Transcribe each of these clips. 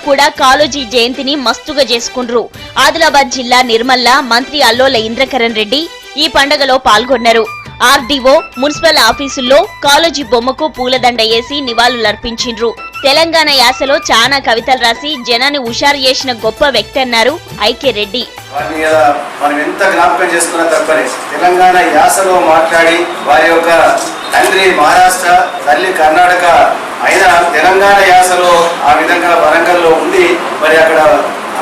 కూడా కాళోజీ జయంతిని మస్తుగా చేసుకుండ్రు. ఆదిలాబాద్ జిల్లా నిర్మల్ల మంత్రి అల్లోల ఇంద్రకరణ్ రెడ్డి ఈ పండుగలో పాల్గొన్నారు. ఆర్డీఓ మున్సిపల్ ఆఫీసుల్లో కాళోజీ బొమ్మకు పూలదండ వేసి నివాళులర్పించిండ్రు. తెలంగాణ యాసలో చాలా కవితలు రాసి జనాన్ని హుషారు చేసిన గొప్ప వ్యక్తి అన్నారు ఐకే రెడ్డి. మనం ఎంత జ్ఞాపకం చేసుకున్నా తప్పనే తెలంగాణ యాసలో మాట్లాడి వారి యొక్క తండ్రి మహారాష్ట్ర, తల్లి కర్ణాటక అయినా తెలంగాణ యాసలో ఆ విధంగా వరంగల్లో ఉండి మరి అక్కడ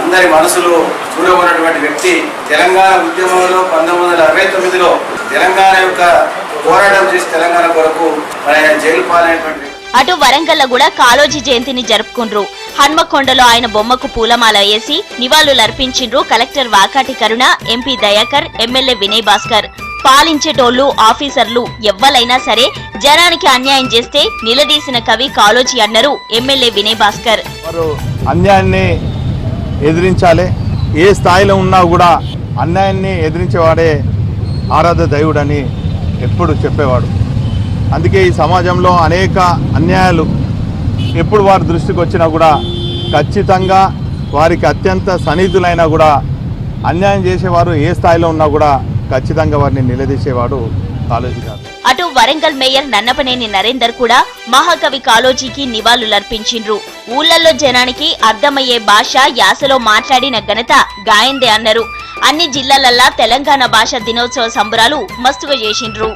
అందరి మనసులు చూరగొన్నటువంటి వ్యక్తి. తెలంగాణ ఉద్యమంలో 1969లో తెలంగాణ యొక్క పోరాటం చేసి తెలంగాణ కొరకు జైలు పాలైనటువంటి. అటు వరంగల్లో కూడా కాళోజీ జయంతిని జరుపుకుండ్రు. హన్మకొండలో ఆయన బొమ్మకు పూలమాల వేసి నివాళులర్పించిండ్రు కలెక్టర్ వాకాటి కరుణ, ఎంపీ దయాకర్, ఎమ్మెల్యే వినయ్ భాస్కర్. పాలించేటోళ్లు, ఆఫీసర్లు ఎవ్వలైనా సరే జనానికి అన్యాయం చేస్తే నిలదీసిన కవి కాళోజీ అన్నారు ఎమ్మెల్యే వినయ్ భాస్కర్. అన్యాయాన్ని ఎదిరించాలి, ఏ స్థాయిలో ఉన్నా కూడా అన్యాయాన్ని ఎదిరించేవాడే ఆరాధ్య దైవుడని ఎప్పుడు చెప్పేవాడు. అందుకే ఈ సమాజంలో అనేక అన్యాయాలు ఎప్పుడు వారి దృష్టికి వచ్చినా కూడా ఖచ్చితంగా వారికి అత్యంత సన్నిహితులైనా కూడా అన్యాయం చేసేవారు ఏ స్థాయిలో ఉన్నా కూడా ఖచ్చితంగా వారిని నిలదీసేవాడు కాళోజీ గారు. అటు వరంగల్ మేయర్ నన్నపనేని నరేందర్ కూడా మహాకవి కాళోజీకి నివాళులర్పించిండ్రు. ఊళ్లలో జనానికి అర్థమయ్యే భాష యాసలో మాట్లాడిన ఘనత గాయందే అన్నారు. అన్ని జిల్లాలల్లా తెలంగాణ భాష దినోత్సవ సంబరాలు మస్తుగా చేసిండ్రు.